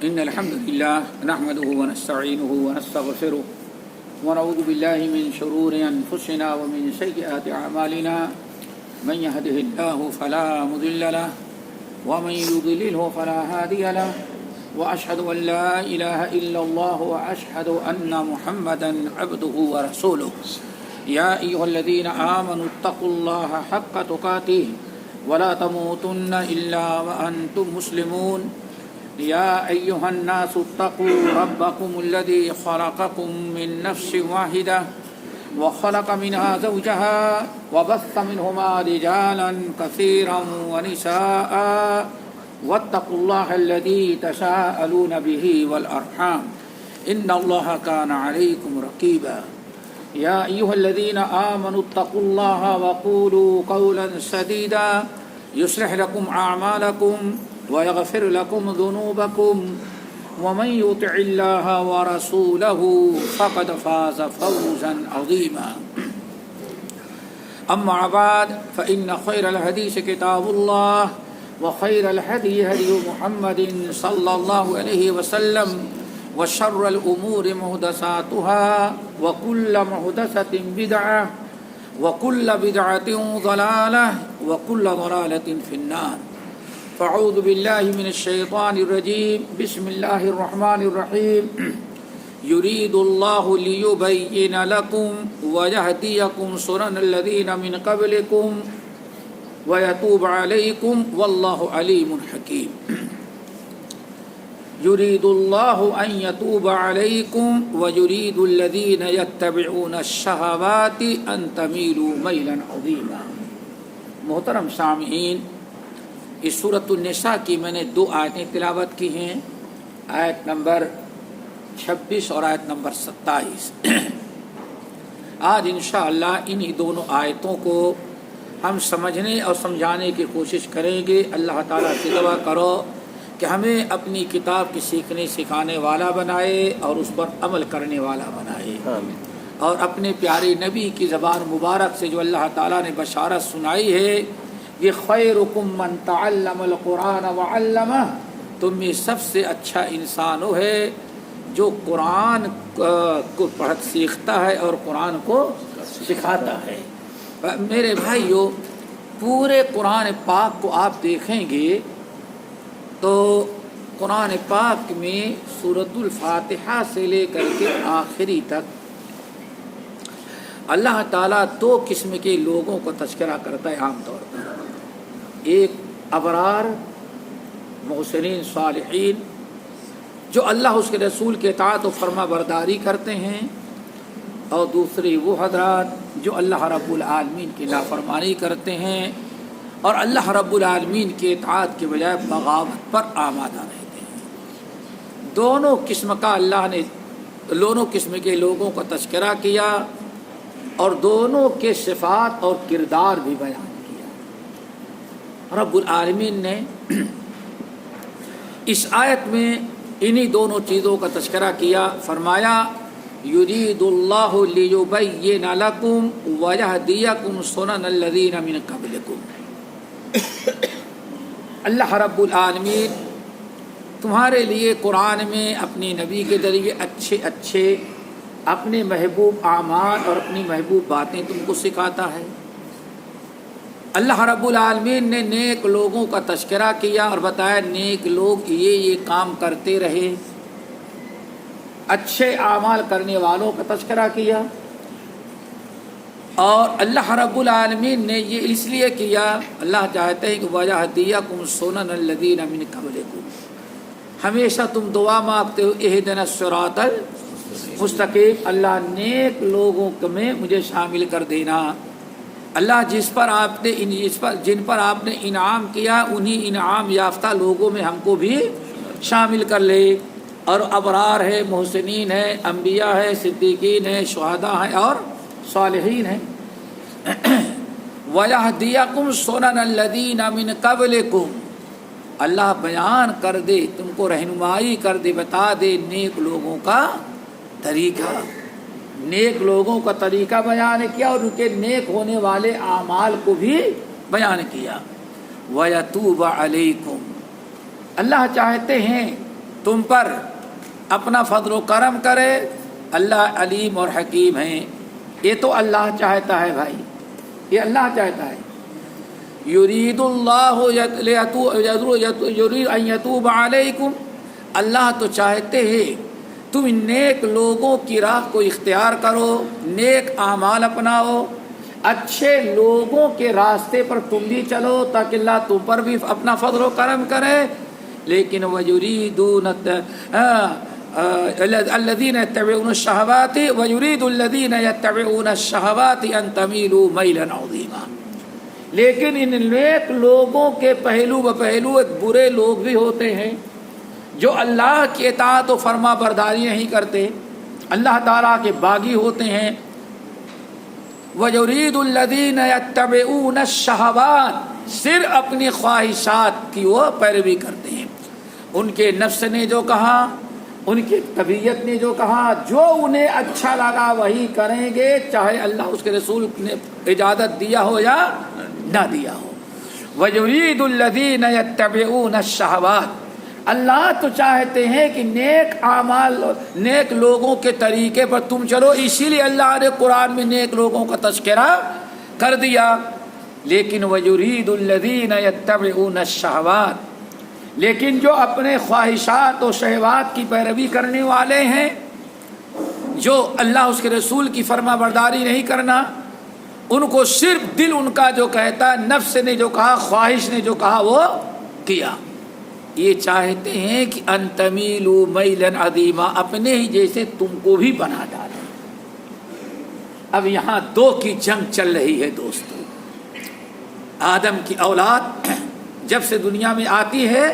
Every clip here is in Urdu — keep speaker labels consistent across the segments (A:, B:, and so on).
A: إن الحمد لله نحمده ونستعينه ونستغفره ونعوذ بالله من شرور أنفسنا ومن سيئات أعمالنا من يهده الله فلا مضل له ومن يضلله فلا هادي له وأشهد أن لا إله إلا الله وأشهد أن محمدا عبده ورسوله يا أيها الذين آمنوا اتقوا الله حق تقاته ولا تموتن إلا وأنتم مسلمون يا أيها الناس اتقوا ربكم الذي خلقكم من نفس واحدة وخلق منها زوجها وبث منهما رجالا كثيرا ونساء واتقوا الله الذي تساءلون به والأرحام إن الله كان عليكم رقيبا يا أيها الذين آمنوا اتقوا الله وقولوا قولا سديدا يصلح لكم أعمالكم ويغفر لكم ذنوبكم ومن يطع الله ورسوله فقد فاز فوزا عظيما أما بعد فإن خير الحديث كتاب الله وخير الهدي هدي محمد صلى الله عليه وسلم وشر الأمور محدثاتها وكل محدثة بدعة وكل بدعة ضلالة وكل ضلالة في النار فأعوذ بالله من الشيطان الرجيم بسم الله الرحمن الرحيم يريد الله ليبين لكم ويهديكم سنن الذين من قبلكم ويتوب عليكم والله عليم حكيم يريد الله أن يتوب عليكم ويريد الذين يتبعون الشهوات أن تميلوا ميلا عظيما. محترم سامعین، اس سورۃ النساء کی میں نے 2 آیتیں تلاوت کی ہیں، آیت نمبر 26 اور آیت نمبر 27. آج انشاءاللہ انہی دونوں آیتوں کو ہم سمجھنے اور سمجھانے کی کوشش کریں گے. اللہ تعالیٰ سے دعا کرو کہ ہمیں اپنی کتاب کی سیکھنے سکھانے والا بنائے اور اس پر عمل کرنے والا بنائے. اور اپنے پیارے نبی کی زبان مبارک سے جو اللہ تعالیٰ نے بشارت سنائی ہے، یہ خیرکم من تعلم القرآن وعلمہ، تم میں سب سے اچھا انسان وہ ہے جو قرآن کو سیکھتا ہے اور قرآن کو سکھاتا ہے. میرے بھائیو، پورے قرآن پاک کو آپ دیکھیں گے تو قرآن پاک میں سورۃ الفاتحہ سے لے کر کے آخری تک اللہ تعالیٰ 2 قسم کے لوگوں کو تذکرہ کرتا ہے عام طور پر. ایک ابرار محسنین صالحین جو اللہ اس کے رسول کے اطاعت و فرما برداری کرتے ہیں، اور دوسرے وہ حضرات جو اللہ رب العالمین کی نافرمانی کرتے ہیں اور اللہ رب العالمین کے اطاعت کے بجائے بغاوت پر آمادہ رہتے ہیں. دونوں قسم کے لوگوں کا تذکرہ کیا اور دونوں کے صفات اور کردار بھی بیان کیا. رب العالمین نے اس آیت میں انہی دونوں چیزوں کا تذکرہ کیا. فرمایا یرید اللہ لیبین لکم ویہدیکم سنن الذین من قبلکم. اللہ رب العالمین تمہارے لیے قرآن میں اپنے نبی کے ذریعے اچھے اپنے محبوب اعمال اور اپنی محبوب باتیں تم کو سکھاتا ہے. اللہ رب العالمین نے نیک لوگوں کا تذکرہ کیا اور بتایا نیک لوگ یہ کام کرتے رہے. اچھے اعمال کرنے والوں کا تذکرہ کیا. اور اللہ رب العالمین نے یہ اس لیے کیا، اللہ چاہتے ہیں کہ وَيَهْدِيَكُمْ سُنَنَ الَّذِينَ مِن قَبْلِكُمْ. ہمیشہ تم دعا مانگتے ہو اہدنا الصراط المستقیم، اللہ نیک لوگوں میں مجھے شامل کر دینا. اللہ جن پر آپ نے انعام کیا انہی انعام یافتہ لوگوں میں ہم کو بھی شامل کر لے. اور ابرار ہے، محسنین ہے، انبیاء ہے، صدیقین ہے، شہداء ہیں اور صالحین ہیں. وَيَهْدِيَكُمْ سُنَنَ الَّذِينَ مِن قَبْلِكُمْ. اللہ بیان کر دے، تم کو رہنمائی کر دے، بتا دے نیک لوگوں کا طریقہ. نیک لوگوں کا طریقہ بیان کیا اور ان کے نیک ہونے والے اعمال کو بھی بیان کیا. وَيَتُوبَ عَلَيْكُمْ. اللہ چاہتے ہیں تم پر اپنا فضل و کرم کرے. اللہ علیم اور حکیم ہیں. یہ تو اللہ چاہتا ہے بھائی، یہ اللہ چاہتا ہے. یرید اللہ یرید ان یتوب علیکم، اللہ تو چاہتے ہیں تم نیک لوگوں کی راہ کو اختیار کرو، نیک اعمال اپناؤ، اچھے لوگوں کے راستے پر تم بھی چلو تاکہ اللہ تم پر بھی اپنا فضل و کرم کرے. لیکن وَيُرِيدُونَ الَّذِينَ يَتَّبِعُونَ الشَّهَوَاتِ وَيُرِيدُ الَّذِينَ يَتَّبِعُونَ الشَّهَوَاتِ أَن تَمِيلُوا مَيْلًا عَظِيمًا. لیکن ان نیک لوگوں کے پہلو بپہلو ایک برے لوگ بھی ہوتے ہیں جو اللہ کی اطاعت و فرما برداری نہیں کرتے، اللہ تعالیٰ کے باغی ہوتے ہیں. وَيُرِيدُ الَّذِينَ يَتَّبِعُونَ الشَّهَوَاتِ، صرف اپنی خواہشات کی وہ پیروی کرتے ہیں. ان کے نفس نے جو کہا، ان کی طبیعت نے جو کہا، جو انہیں اچھا لگا وہی کریں گے، چاہے اللہ اس کے رسول نے اجازت دیا ہو یا نہ دیا ہو. وَيُرِيدُ الَّذِينَ يَتَّبِعُونَ الشَّهَوَاتِ، اللہ تو چاہتے ہیں کہ نیک اعمال، نیک لوگوں کے طریقے پر تم چلو. اسی لیے اللہ نے قرآن میں نیک لوگوں کا تذکرہ کر دیا. لیکن وَيُرِيدُ الَّذِينَ يَتَّبِعُونَ الشَّهَوَاتِ، لیکن جو اپنے خواہشات و شہوات کی پیروی کرنے والے ہیں، جو اللہ اس کے رسول کی فرما برداری نہیں کرنا، ان کو صرف دل ان کا جو کہتا، نفس نے جو کہا، خواہش نے جو کہا وہ کیا. یہ چاہتے ہیں کہ ان تمیلوا میلا عظیما، اپنے ہی جیسے تم کو بھی بنا ڈالیں. اب یہاں دو کی جنگ چل رہی ہے دوستو. آدم کی اولاد جب سے دنیا میں آتی ہے،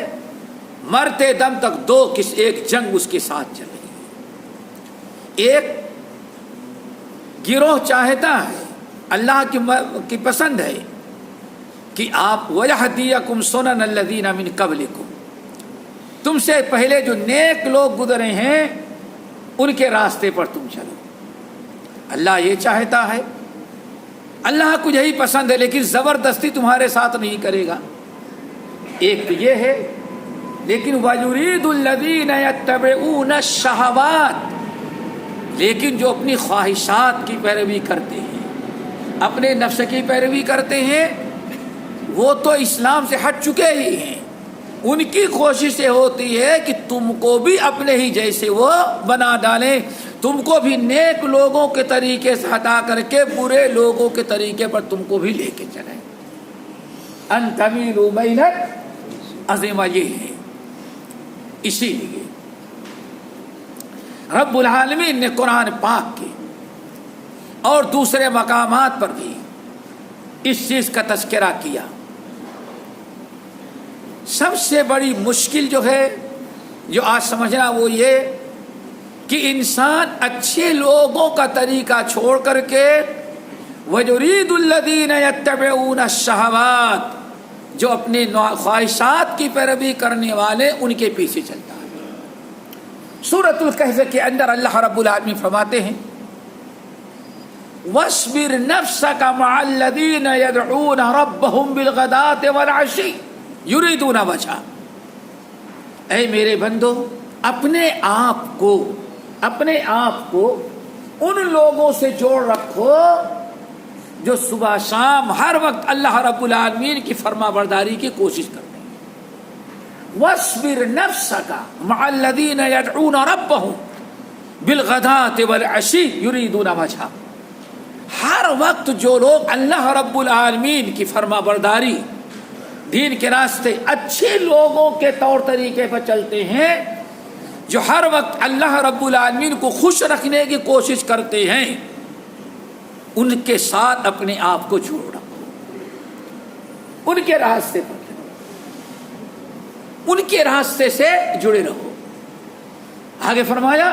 A: مرتے دم تک ایک جنگ اس کے ساتھ چل رہی ہے. ایک گروہ چاہتا ہے، اللہ کی پسند ہے کہ آپ وَيَهْدِيَكُمْ سُنَنَ الَّذِينَ مِن قَبْلِكُمْ، تم سے پہلے جو نیک لوگ گزرے ہیں ان کے راستے پر تم چلو. اللہ یہ چاہتا ہے، اللہ کو یہی پسند ہے، لیکن زبردستی تمہارے ساتھ نہیں کرے گا. ایک تو یہ ہے. لیکن وَيُرِيدُ الَّذِينَ يَتَّبِعُونَ الشَّهَوَاتِ، لیکن جو اپنی خواہشات کی پیروی کرتے ہیں، اپنے نفس کی پیروی کرتے ہیں، وہ تو اسلام سے ہٹ چکے ہی ہیں. ان کی کوشش یہ ہوتی ہے کہ تم کو بھی اپنے ہی جیسے وہ بنا ڈالیں، تم کو بھی نیک لوگوں کے طریقے سے ہٹا کر کے برے لوگوں کے طریقے پر تم کو بھی لے کے چلیں. ان تمیلوا میلا عظیما، یہ ہے. اسی لیے رب العالمین نے قرآن پاک کے اور دوسرے مقامات پر بھی اس چیز کا تذکرہ کیا. سب سے بڑی مشکل جو ہے، جو آج سمجھنا، وہ یہ کہ انسان اچھے لوگوں کا طریقہ چھوڑ کر کے وَيُرِيدُ الَّذِينَ يَتَّبِعُونَ الشَّهَوَاتِ، جو اپنے خواہشات کی پیروی کرنے والے ان کے پیچھے چلتا ہے. سورۃ الکہف کے اندر اللہ رب العالمین فرماتے ہیں وَاصْبِرْ نَفْسَكَ مَعَ الَّذِينَ يَدْعُونَ رَبَّهُمْ بِالْغَدَاةِ وَالْعَشِيِّ یریدون وجہہ. اے میرے بندو، اپنے آپ کو ان لوگوں سے جوڑ رکھو جو صبح شام ہر وقت اللہ رب العالمین کی فرما برداری کی کوشش کرتے ہیں. وَاصْبِرْ نَفْسَكَ مَعَ الَّذِينَ يَدْعُونَ رَبَّهُمْ بِالْغَدَاةِ وَالْعَشِيِّ یریدون وجہہ. ہر وقت جو لوگ اللہ رب العالمین کی فرما برداری، دین کے راستے، اچھے لوگوں کے طور طریقے پر چلتے ہیں، جو ہر وقت اللہ رب العالمین کو خوش رکھنے کی کوشش کرتے ہیں، ان کے ساتھ اپنے آپ کو جوڑ رکھو، ان کے راستے پر چلو، ان کے راستے سے جڑے رہو. آگے فرمایا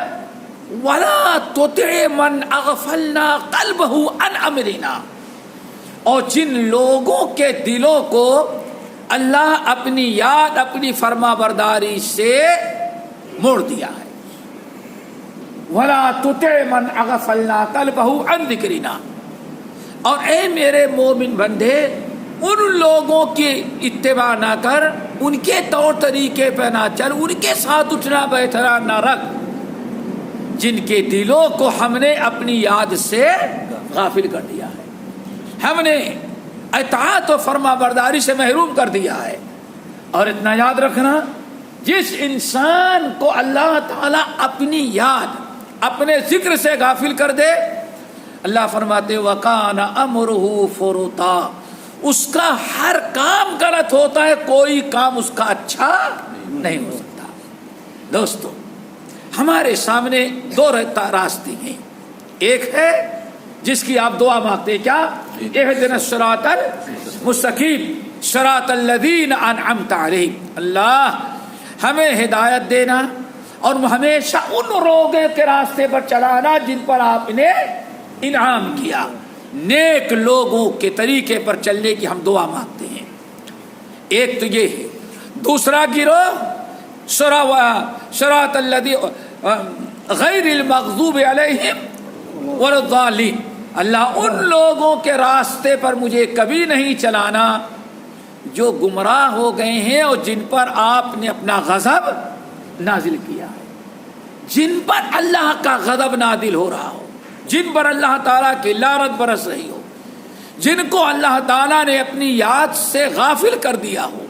A: وَلَا تُطِعْ مَنْ أَغْفَلْنَا قَلْبَهُ عَنْ أَمْرِنَا، اور جن لوگوں کے دلوں کو اللہ اپنی یاد، اپنی فرما برداری سے موڑ دیا ہے. وَلَا تُطِعْ مَنْ أَغْفَلْنَا قَلْبَهُ عَنْ ذِكْرِنَا، اور اے میرے مومن بندے، ان لوگوں کی اتباع نہ کر، ان کے طور طریقے پہ نہ چل، ان کے ساتھ اٹھنا بیٹھنا نہ رکھ جن کے دلوں کو ہم نے اپنی یاد سے غافل کر دیا ہے، ہم نے اطاعت و فرما برداری سے محروم کر دیا ہے۔ اور اتنا یاد رکھنا، جس انسان کو اللہ تعالیٰ اپنی یاد، اپنے ذکر سے غافل کر دے، اللہ فرماتے وَقَانَ أَمْرُهُ فُرُطًا، اس کا ہر کام غلط ہوتا ہے، کوئی کام اس کا اچھا نہیں ہو سکتا۔ دوستو، ہمارے سامنے دو راستے ہیں، ایک ہے جس کی آپ دعا مانگتے ہیں، کیا؟ اهدنا الصراط المستقیم صراط الذین انعمت علیہم، اللہ ہمیں ہدایت دینا اور ہمیشہ ان لوگوں کے راستے پر چلانا جن پر آپ نے انعام کیا، نیک لوگوں کے طریقے پر چلنے کی ہم دعا مانگتے ہیں۔ ایک تو یہ ہے۔ دوسرا گروہ صراط الذین غیر المغضوب علیہم ولا الضالین، اللہ ان لوگوں کے راستے پر مجھے کبھی نہیں چلانا جو گمراہ ہو گئے ہیں اور جن پر آپ نے اپنا غضب نازل کیا ہے، جن پر اللہ کا غضب نازل ہو رہا ہو، جن پر اللہ تعالیٰ کی لعنت برس رہی ہو، جن کو اللہ تعالیٰ نے اپنی یاد سے غافل کر دیا ہو،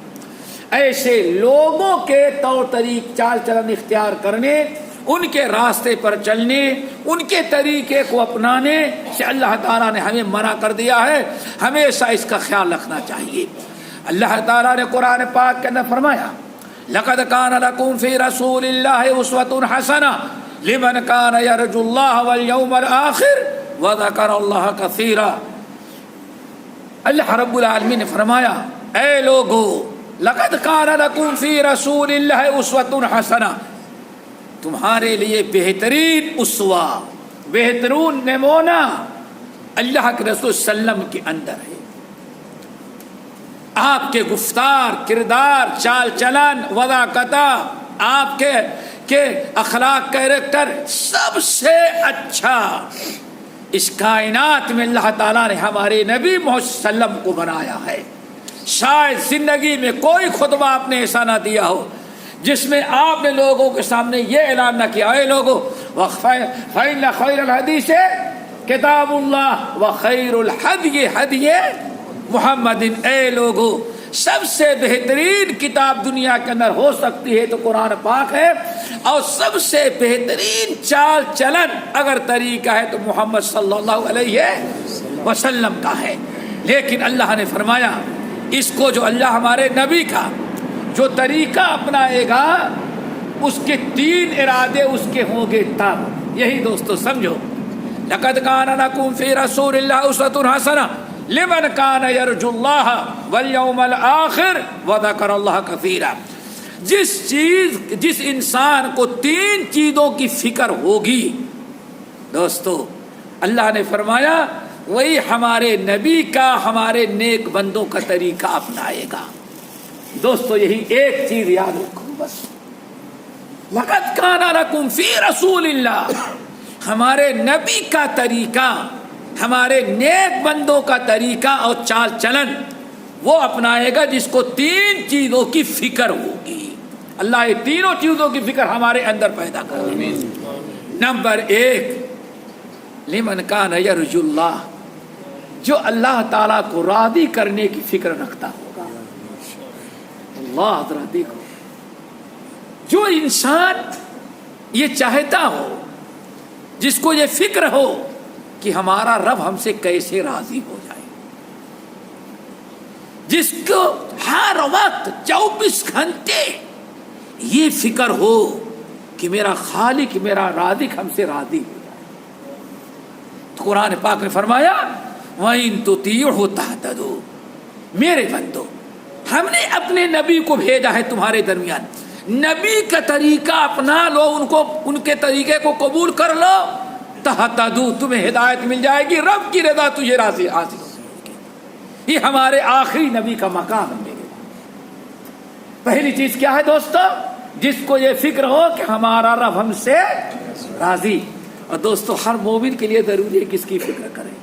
A: ایسے لوگوں کے طور طریق چال چلن اختیار کرنے، ان کے راستے پر چلنے، ان کے طریقے کو اپنانے سے اللہ تعالیٰ نے ہمیں منع کر دیا ہے۔ ہمیشہ اس کا خیال رکھنا چاہیے۔ اللہ تعالیٰ نے قرآن پاک کے اندر فرمایا لَقَدْ كَانَ لَكُمْ فِي رَسُولِ اللَّهِ أُسْوَةٌ حَسَنَةٌ لِمَنْ كَانَ يَرْجُو اللَّهَ وَالْيَوْمَ الْآخِرَ وَذَكَرَ اللَّهَ كَثِيرًا۔ اللہ رب العالمین نے فرمایا، اے لوگو، لَقَدْ كَانَ لَكُمْ فِي رَسُولِ اللَّهِ أُسْوَةٌ حَسَنَةٌ، تمہارے لیے بہترین اسوہ، بہترین نمونہ اللہ کے رسول صلی اللہ علیہ وسلم کے اندر ہے۔ آپ کے گفتار، کردار، چال چلن، وضاقت، آپ کے اخلاق، کیریکٹر سب سے اچھا اس کائنات میں اللہ تعالیٰ نے ہمارے نبی محمد صلی اللہ علیہ وسلم کو بنایا ہے۔ شاید زندگی میں کوئی خطبہ آپ نے ایسا نہ دیا ہو جس میں آپ نے لوگوں کے سامنے یہ اعلان نہ کیا، اے لوگوں فَإِنَّ خَيْرَ الْحَدِيثِ کتاب اللہ وخیر الحدی حدی محمد، اے لوگو سب سے بہترین کتاب دنیا کے اندر ہو سکتی ہے تو قرآن پاک ہے، اور سب سے بہترین چال چلن اگر طریقہ ہے تو محمد صلی اللہ علیہ وسلم کا ہے۔ لیکن اللہ نے فرمایا اس کو جو اللہ ہمارے نبی کا جو طریقہ اپنائے گا اس کے تین ارادے اس کے ہوں گے تب۔ یہی دوستو سمجھو، لَقَدْ كَانَ لَكُمْ فِي رَسُولِ اللَّهِ أُسْوَةٌ حَسَنَةٌ لمن كان يرجو الله واليوم الآخر وذكر الله كثيرا۔ جس انسان کو تین چیزوں کی فکر ہوگی، دوستو اللہ نے فرمایا وہی ہمارے نبی کا، ہمارے نیک بندوں کا طریقہ اپنائے گا۔ دوستو یہی ایک چیز یاد رکھو بس، لقد كان لكم في رسول الله، ہمارے نبی کا طریقہ، ہمارے نیک بندوں کا طریقہ اور چال چلن وہ اپنائے گا جس کو تین چیزوں کی فکر ہوگی۔ اللہ یہ تینوں چیزوں کی فکر ہمارے اندر پیدا کر دے۔ نمبر ایک، لمن کان یرجو اللہ، جو اللہ تعالیٰ کو راضی کرنے کی فکر رکھتا ہوگا۔ اللہ حضرت دیکھو، جو انسان یہ چاہتا ہو، جس کو یہ فکر ہو کہ ہمارا رب ہم سے کیسے راضی ہو جائے، جس کو ہر وقت 24 گھنٹے یہ فکر ہو کہ میرا خالق، میرا رازق ہم سے راضی ہو جائے، تو قرآن پاک نے فرمایا وَإِن تُطِيعُهُ تَهْتَدُوا، میرے بندو ہم نے اپنے نبی کو بھیجا ہے تمہارے درمیان، نبی کا طریقہ اپنا لو، ان کے طریقے کو قبول کر لو، تہتدوا، تمہیں ہدایت مل جائے گی، رب کی رضا تجھے راضی حاصل ہو جائے گی۔ یہ ہمارے آخری نبی کا مقام ہے۔ پہلی چیز کیا ہے دوستو؟ جس کو یہ فکر ہو کہ ہمارا رب ہم سے راضی۔ اور دوستو ہر مومن کے لیے ضروری ہے کس کی فکر کرے،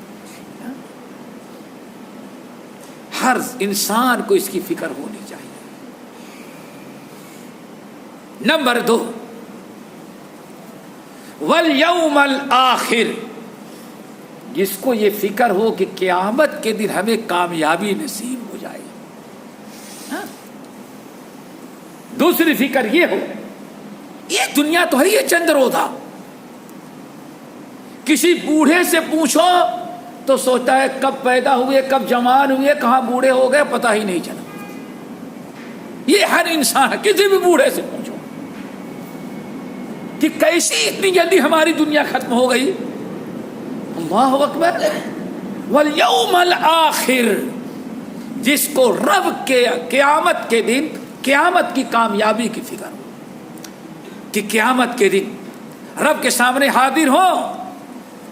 A: ہر انسان کو اس کی فکر ہونی چاہیے۔ نمبر 2، والیوم الآخر، جس کو یہ فکر ہو کہ قیامت کے دن ہمیں کامیابی نصیب ہو جائے۔ دوسری فکر یہ ہو، یہ دنیا تو ہے یہ چند روزہ۔ کسی بوڑھے سے پوچھو تو سوچتا ہے کب پیدا ہوئے، کب جوان ہوئے، کہاں بوڑھے ہو گئے، پتہ ہی نہیں چلا۔ یہ ہر انسان، کسی بھی بوڑھے سے پوچھو کہ کیسی اتنی جلدی ہماری دنیا ختم ہو گئی۔ اللہ اکبر۔ والیوم الآخر، جس کو رب کے قیامت کے دن، قیامت کی کامیابی کی فکر ہو کہ قیامت کے دن رب کے سامنے حاضر ہو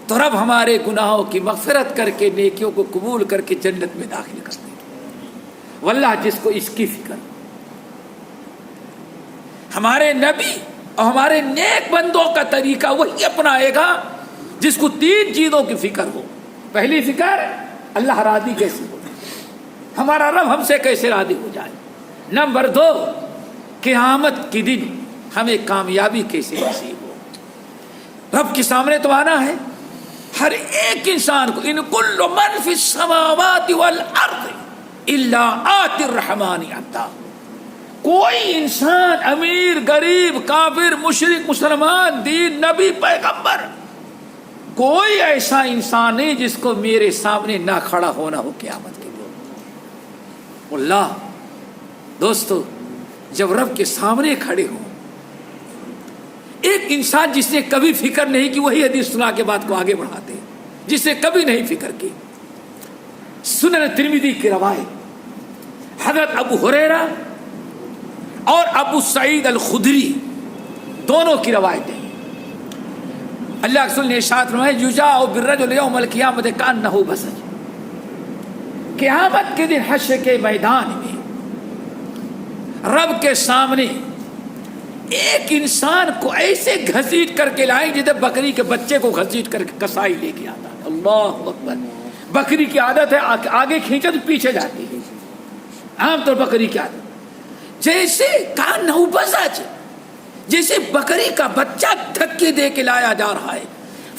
A: تو رب ہمارے گناہوں کی مغفرت کر کے نیکیوں کو قبول کر کے جنت میں داخل کر دیں گے۔ واللہ جس کو اس کی فکر، ہمارے نبی اور ہمارے نیک بندوں کا طریقہ وہی اپنائے گا جس کو 3 چیزوں کی فکر ہو۔ پہلی فکر، اللہ راضی کیسے ہو، ہمارا رب ہم سے کیسے راضی ہو جائے۔ نمبر 2، قیامت کے دن ہمیں کامیابی کیسے نصیب ہو۔ رب کے سامنے تو آنا ہے ہر ایک انسان کو۔ ان کل من فی السماوات والارض الا آتی الرحمن عبدا۔ کوئی انسان، امیر، غریب، کافر، مشرک، مسلمان، دین، نبی، پیغمبر، کوئی ایسا انسان نہیں جس کو میرے سامنے نہ کھڑا ہونا ہو قیامت کے دن۔ اللہ دوستو، جب رب کے سامنے کھڑے ہوں، ایک انسان جس نے کبھی فکر نہیں کی وہی حدیث سنا کے بات کو آگے بڑھاتے ہیں، جس نے کبھی نہیں فکر کی۔ سنن ترمذی کی روایت، حضرت ابو ہریرہ اور ابو سعید الخدری دونوں کی روایتیں، اللہ کے رسول نے ارشاد فرمایا یجاء بالرجل یوم القیامۃ کانہ بسج۔ قیامت کے دن حشر کے میدان میں رب کے سامنے ایک انسان کو ایسے گھسیٹ کر کے لائیں جیسے بکری کے بچے کو گھسیٹ کر کے کسائی لے کے آتا ہے۔ اللہ اکبر۔ بکری کی عادت ہے آگے کھینچے تو پیچھے جاتی ہے، عام طور بکری کی عادت، جیسے کانہ بسج، جیسے بکری کا بچہ دھکے دے کے لایا جا رہا ہے،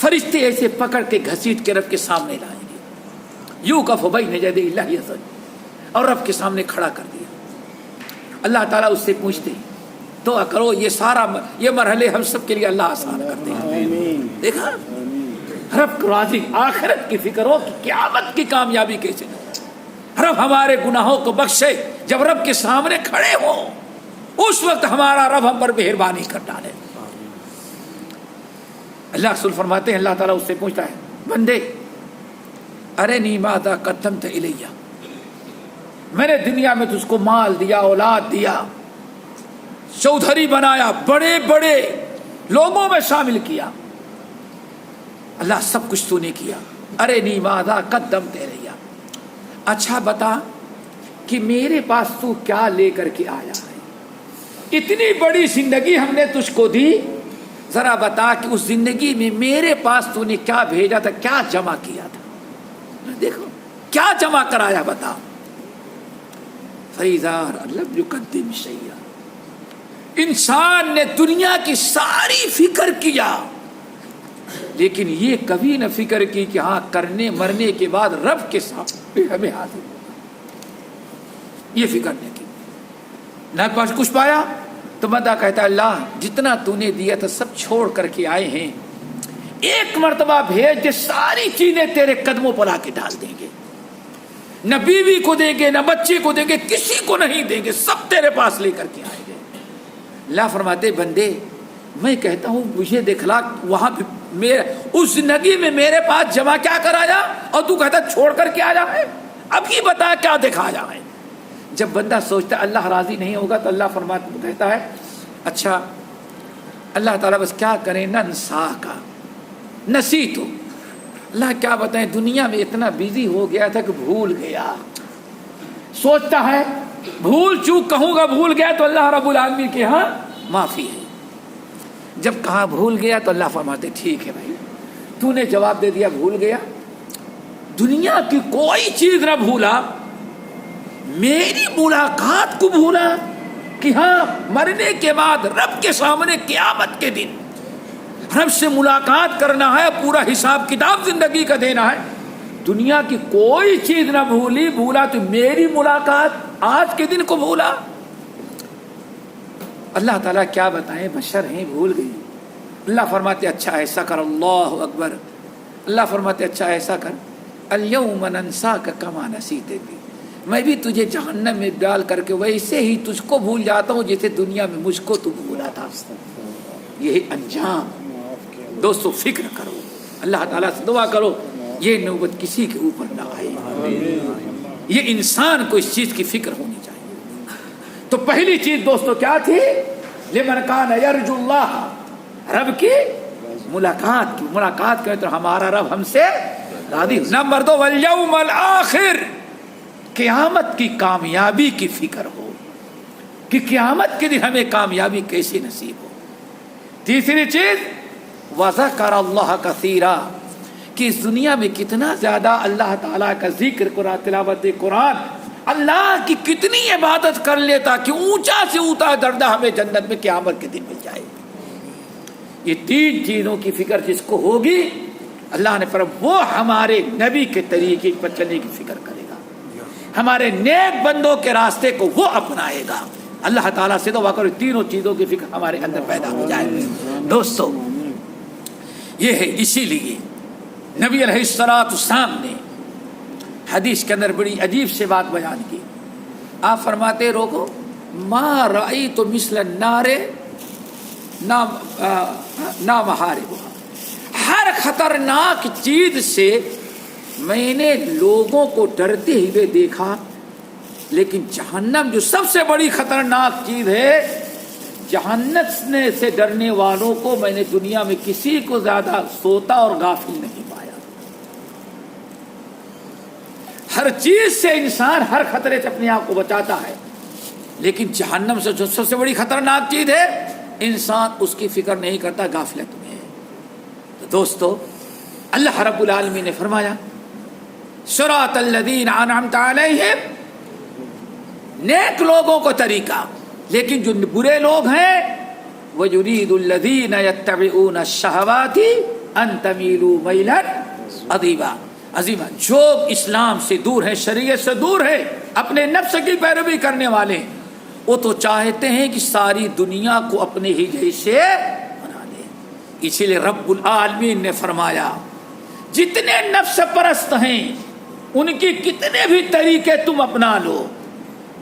A: فرشتے ایسے پکڑ کے گھسیٹ کے رب کے سامنے لائیں گے۔ یوقف بین یدی اللہ عز وجل، اور رب کے سامنے کھڑا کر دیا۔ اللہ تعالیٰ اس سے پوچھتے دعا کرو، یہ مرحلے ہم سب کے لیے اللہ آسان کرتے ہیں۔ دیکھا رب کو راضی، آخرت کی فکر ہو کہ قیامت کی کامیابی کیسے ہو، رب ہمارے گناہوں کو بخشے۔ جب رب کے سامنے کھڑے ہو اس وقت ہمارا رب ہم پر مہربانی کر ڈالے۔ اللہ رسول فرماتے ہیں، اللہ تعالیٰ اس سے پوچھتا ہے بندے ارنی ماذا قدمت الیہ، میں نے دنیا میں تجھ کو مال دیا، اولاد دیا، چودھری بنایا، بڑے بڑے لوگوں میں شامل کیا، اللہ سب کچھ تو نے کیا، ارنی ماذا قدمت الیہ، اچھا بتا کہ میرے پاس تو کیا لے کر کے آیا ہے، اتنی بڑی زندگی ہم نے تجھ کو دی، ذرا بتا کہ اس زندگی میں میرے پاس تو نے کیا بھیجا تھا، کیا جمع کیا تھا، دیکھو کیا جمع کرایا بتا۔ فَإِذَا لَمْ يُقَدِّمْ شَيْئًا، انسان نے دنیا کی ساری فکر کیا لیکن یہ کبھی نہ فکر کی کہ ہاں کرنے مرنے کے بعد رب کے سامنے ہمیں حاضر ہوگا، یہ فکر نہیں کی۔ نہ پاس کچھ پایا تو بندہ کہتا ہے اللہ جتنا تو نے دیا تھا سب چھوڑ کر کے آئے ہیں، ایک مرتبہ بھیج دے، ساری چیزیں تیرے قدموں پر آ کے ڈال دیں گے، نہ بیوی کو دیں گے، نہ بچے کو دیں گے، کسی کو نہیں دیں گے، سب تیرے پاس لے کر کے آئیں گے۔ اللہ فرماتے بندے میں کہتا ہوں مجھے دکھلا وہاں میرے اس زندگی میں میرے پاس جمع کیا کرایا، اور تو کہتا چھوڑ کر کے آیا ہے، اب یہ بتا کیا دکھایا ہے۔ جب بندہ سوچتا ہے اللہ راضی نہیں ہوگا تو اللہ فرماتا کہتا ہے اچھا اللہ تعالیٰ بس کیا کریں، ننسا کا نسیتو، اللہ کیا بتائیں دنیا میں اتنا بیزی ہو گیا تھا کہ بھول گیا، سوچتا ہے بھول چوک کہوں گا بھول گیا تو اللہ رب العالمین کے ہاں معافی ہے، جب کہا بھول گیا تو اللہ فرماتے ٹھیک ہے بھائی تو نے جواب دے دیا بھول گیا، دنیا کی کوئی چیز نہ بھولا، میری ملاقات کو بھولا کہ ہاں مرنے کے بعد رب کے سامنے قیامت کے دن رب سے ملاقات کرنا ہے، پورا حساب کتاب زندگی کا دینا ہے. دنیا کی کوئی چیز نہ بھولا تو میری ملاقات آج کے دن کو بھولا. اللہ تعالیٰ کیا بتائیں، بشر ہیں، بھول گئی. اللہ فرماتے اچھا ایسا کر، اللہ اکبر. اللہ فرماتے اچھا ایسا کر، الیوم ننساک کما نسیتنی، میں بھی تجھے جہنم میں ڈال کر کے ویسے ہی تجھ کو بھول جاتا ہوں جیسے دنیا میں مجھ کو تو بھولا تھا. یہی انجام. دوستو فکر کرو، اللہ تعالیٰ سے دعا کرو یہ نوبت کسی کے اوپر نہ آئے. یہ انسان کو اس چیز کی فکر ہونی چاہیے. تو پہلی چیز دوستو کیا تھی؟ لمن کان یرجو اللہ، رب کی ملاقات کرے تو ہمارا رب ہم سے راضی. نمبر 2 والیوم الآخر، قیامت کی کامیابی کی فکر ہو کہ قیامت کے دن ہمیں کامیابی کیسے نصیب ہو. تیسری چیز وذکر اللہ کثیرا، کہ اس دنیا میں کتنا زیادہ اللہ تعالیٰ کا ذکر، قرآن تلاوت قرآن، اللہ کی کتنی عبادت کر لیتا کہ اونچا سے اونچا درجہ ہمیں جنت میں قیامت کے دن مل جائے. یہ 3 چیزوں کی فکر جس کو ہوگی اللہ نے فرمایا وہ ہمارے نبی کے طریقے پر چلنے کی فکر کرے گا، ہمارے نیک بندوں کے راستے کو وہ اپنائے گا. اللہ تعالیٰ سے دعا کرو تینوں چیزوں کی فکر ہمارے اندر پیدا ہو جائے. دوستو یہ ہے، اسی لیے نبی علیہ السلام نے حدیث کے اندر بڑی عجیب سے بات بیان کی. آپ فرماتے روکو ما رأیت مثل النار نا محاربها، ہر خطرناک چیز سے میں نے لوگوں کو ڈرتے ہوئے دیکھا، لیکن جہنم جو سب سے بڑی خطرناک چیز ہے، جہنم سے ڈرنے والوں کو میں نے دنیا میں کسی کو زیادہ سوتا اور غافل نہیں پایا. ہر چیز سے انسان ہر خطرے سے اپنے آپ کو بچاتا ہے، لیکن جہنم سے جو سب سے بڑی خطرناک چیز ہے انسان اس کی فکر نہیں کرتا، غافلت میں ہے. تو دوستو اللہ رب العالمین نے فرمایا صراط الذین انعمت علیہم، نیک لوگوں کو طریقہ، لیکن جو برے لوگ ہیں وَيُرِيدُ الَّذِينَ يَتَّبِعُونَ الشَّهَوَاتِ أَن تَمِيلُوا مَيْلًا عظیما، جو اسلام سے دور ہیں، شریعت سے دور ہیں، اپنے نفس کی پیروی کرنے والے، وہ تو چاہتے ہیں کہ ساری دنیا کو اپنے ہی جیسے بنا لیں. اسی لیے رب العالمین نے فرمایا جتنے نفس پرست ہیں ان کی کتنے بھی طریقے تم اپنا لو،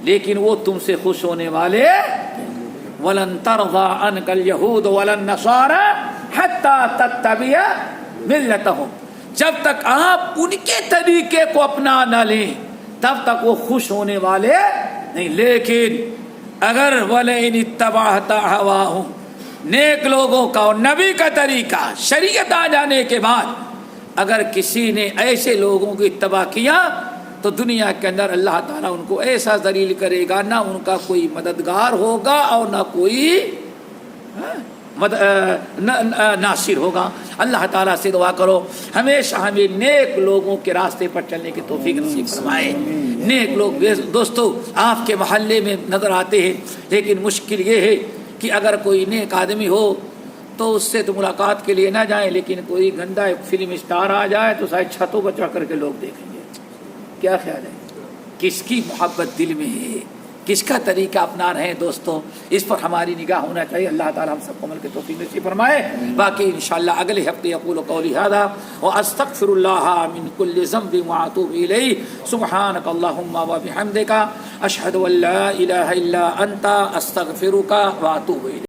A: لیکن وہ تم سے خوش ہونے والے وَلَن تَرْضَىٰ عَنْكَ الْيَهُودُ وَلَا النَّصَارَىٰ حَتَّىٰ تَتَّبِعَ مِلَّتَهُمْ، جب تک آپ ان کے طریقے کو اپنا نہ لیں تب تک وہ خوش ہونے والے نہیں. لیکن اگر وَلَئِنِ اتَّبَعْتَ أَهْوَاءَهُمْ، نیک لوگوں کا اور نبی کا طریقہ شریعت آ جانے کے بعد اگر کسی نے ایسے لوگوں کی اتباع کیا تو دنیا کے اندر اللہ تعالیٰ ان کو ایسا ذلیل کرے گا، نہ ان کا کوئی مددگار ہوگا اور نہ کوئی ناصر ہوگا. اللہ تعالیٰ سے دعا کرو ہمیشہ ہمیں نیک لوگوں کے راستے پر چلنے کی توفیق نصیب فرمائے. نیک لوگ دوستو آپ کے محلے میں نظر آتے ہیں، لیکن مشکل یہ ہے کہ اگر کوئی نیک آدمی ہو تو اس سے تو ملاقات کے لیے نہ جائیں، لیکن کوئی گندا فلم اسٹار آ جائے تو شاید چھتوں پر چڑھ کر کے لوگ دیکھیں گے. کیا خیال ہے کس کی محبت دل میں ہے، کس کا طریقہ اپنا رہے ہیں؟ دوستوں اس پر ہماری نگاہ ہونا چاہیے. اللہ تعالیٰ ہم سب کو عمل کے توفیق نصیب فرمائے. باقی انشاءاللہ اگلے ہفتے اقول قولی ھذا واستغفر اللہ من کل ذنب واتوب الیہ. سبحانک اللہم وبحمدک اشہد ان لا الہ الا انت استغفرک واتوب الیک.